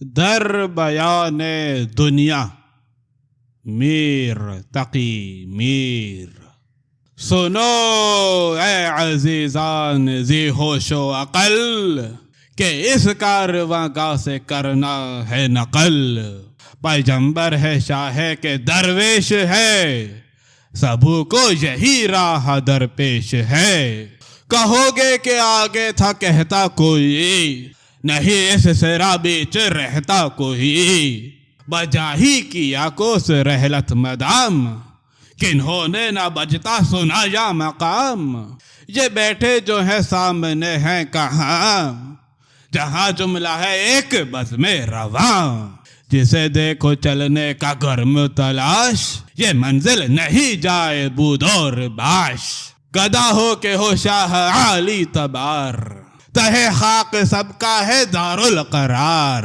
در بیان دنیا میر تقی میر. سنو اے عزیزان ذی ہوش و عقل کہ اس کارواں گاہ سے کرنا ہے نقل. پیغمبر ہے شاہ کے درویش ہے سبو کو یہی راہ درپیش ہے. کہو گے کہ آگے تھا کہتا کوئی نہیں اس سرا بیچ رہتا کوئی. بجا ہی کیا کوس رحلت مدام کنہوں نے نہ بجتا سنا یا مقام. یہ بیٹھے جو ہے سامنے ہیں کہاں جہاں جملہ ہے ایک بزم رواں. جسے دیکھو چلنے کا گرم تلاش یہ منزل نہیں جائے بود اور باش. گدا ہو کے ہو شاہ عالی تبار تہے خاک سب کا ہے دار القرار.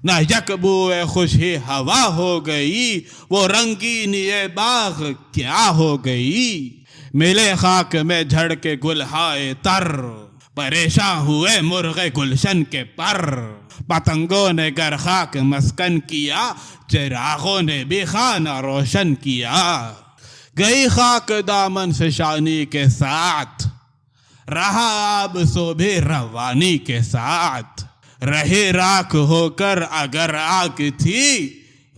نہ یک بوئے خوشی ہوا ہو گئی وہ رنگین یہ باغ کیا ہو گئی. ملے خاک میں جھڑ کے گلہائے تر پریشاں ہوئے مرغ گلشن کے پر. پتنگوں نے گر خاک مسکن کیا چراغوں نے بھی خانہ روشن کیا. گئی خاک دامن فشانی کے ساتھ رہا آب سو بھی روانی کے ساتھ. رہی راکھ ہو کر اگر آگ تھی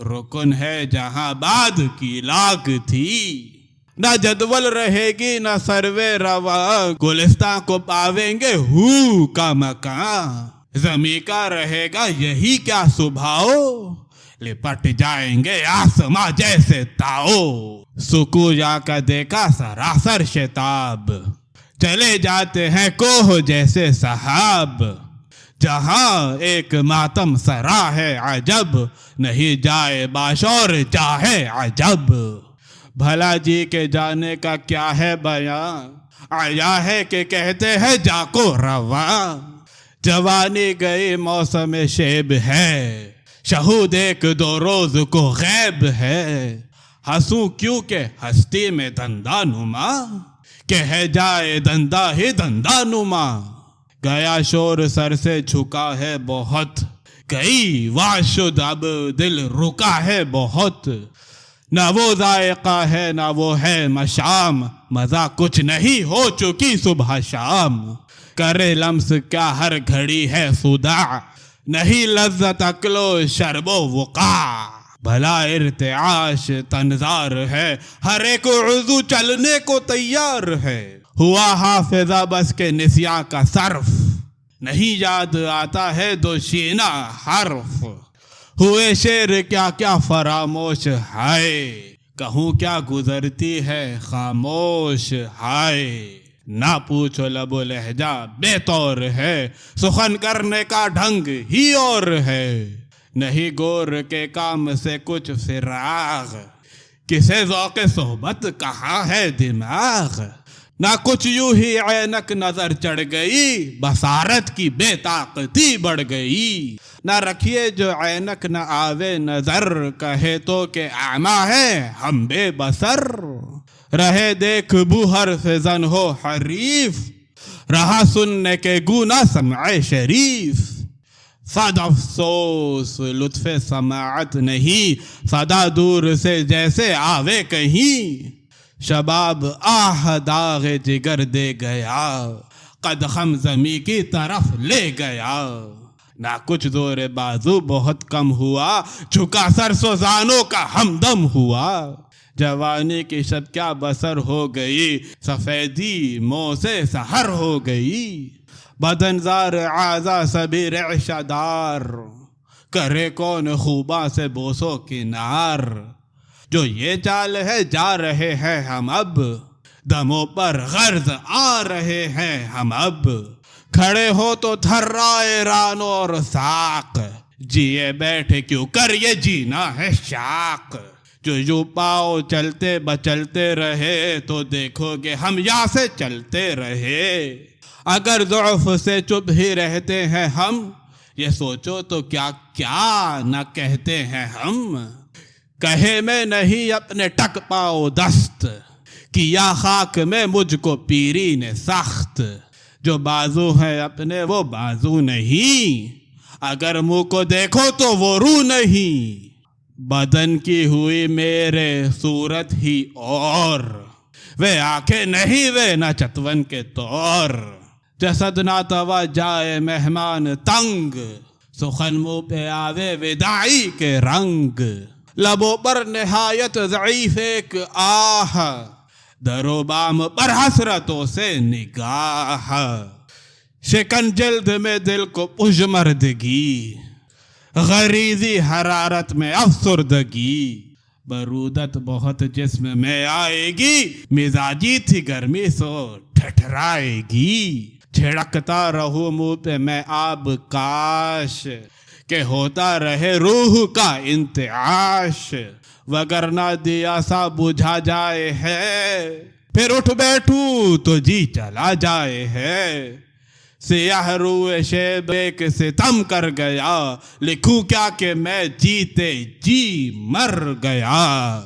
رکن ہے جہاں باد کی لاگ تھی. نہ جدول رہے گی نہ سروے رواں گلستان کو پاویں گے ہو کا مکان. زمیں کا رہے گا یہی کیا صبحاؤ لپٹ جائیں گے آسماں جیسے تاؤ. سکو جا کا دیکھا سراسر شتاب چلے جاتے ہیں کوہ جیسے صحاب. جہاں ایک ماتم سرا ہے عجب نہیں جائے باشور چاہے عجب. بھلا جی کے جانے کا کیا ہے بیان آیا ہے کہ کہتے ہیں جا کو رواں. جوانی گئی موسم شیب ہے شہود ایک دو روز کو غیب ہے. ہنسوں کیوں کہ ہستی میں دندہ نما کہ ہے جائے دندہ ہی دندہ نما. گیا شور سر سے جھکا ہے بہت گئی واشد اب دل رکا ہے بہت. نہ وہ ذائقہ ہے نہ وہ ہے مشام مزہ کچھ نہیں ہو چکی صبح شام. کرے لمس کیا ہر گھڑی ہے صداع نہیں لذت عقل و شرب و وقاع. بھلا ارتعاش تنظار ہے ہر ایک عضو چلنے کو تیار ہے. ہوا حافظہ بس کے نسیاں کا صرف نہیں یاد آتا ہے دو شینہ حرف. ہوئے شعر کیا کیا فراموش ہائے کہوں کیا گزرتی ہے خاموش ہائے. نہ پوچھو لب و لہجہ بے طور ہے سخن کرنے کا ڈھنگ ہی اور ہے. نہیں گور کے کام سے کچھ فراغ کسے ذوق صحبت کہاں ہے دماغ. نہ کچھ یوں ہی عینک نظر چڑھ گئی بصارت کی بے طاقتی بڑھ گئی. نہ رکھیے جو عینک نہ آوے نظر کہے تو کہ اعمیٰ ہے ہم بے بصر. رہے دیکھ بو حرف زن ہو حریف رہا سننے کے گونا سمع شریف. صد افسوس لطف سماعت نہیں صدا دور سے جیسے آوے کہیں. شباب آہ داغ جگر دے گیا قد خم زمیں کی طرف لے گیا. نہ کچھ زور بازو بہت کم ہوا جھکا سر سوزانوں کا ہمدم ہوا. جوانی کی شب کیا بسر ہو گئی سفیدی منہ سے سحر ہو گئی. بدن زار اعضا سبھی رعشہ دار کرے کون خوباں سے بوسو کنار. جو یہ چال ہے جا رہے ہیں ہم اب دموں پر غرض آ رہے ہیں ہم اب. کھڑے ہو تو تھرائے ران اور ساق جیے بیٹھے کیوں کر یہ جینا ہے شاق. جو یوں پاؤ چلتے بچلتے رہے تو دیکھو گے ہم یہاں سے چلتے رہے. اگر ضعف سے چپ ہی رہتے ہیں ہم یہ سوچو تو کیا کیا نہ کہتے ہیں ہم. کہے میں نہیں اپنے ٹک پاؤ دست کیا خاک میں مجھ کو پیری نے سخت. جو بازو ہیں اپنے وہ بازو نہیں اگر منہ کو دیکھو تو وہ روح نہیں، بدن کی ہوئی میرے صورت ہی اور، وہ آنکھیں نہیں وہ نہ چتون کے طور، جسد نہ توا جائے مہمان تنگ، سخن منہ پہ آوے وداعی کے رنگ، لبوں پر نہایت ضعیف ایک آہ، در و بام پر حسرتوں سے نگاہ، شکن جلد میں دل کو پژمردگی، غریزی حرارت میں افسردگی، برودت بہت جسم میں آئے گی، مزاجی تھی گرمی سو ٹھٹھرائے گی، چھڑکتا رہوں منہ پہ میں آب کاش، کہ ہوتا رہے روح کا انتعاش، وگرنہ دیا سا بجھا جائے ہے، پھر اٹھ بیٹھوں تو جی چلا جائے ہے، سیاہ روح شیب ایک ستم کر گیا، لکھوں کیا کہ میں جیتے جی مر گیا،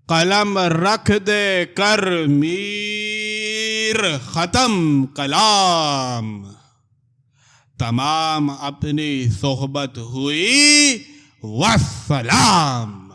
قلم رکھ دے کر میر ختم کلام، تمام اپنی صحبت ہوئی والسلام۔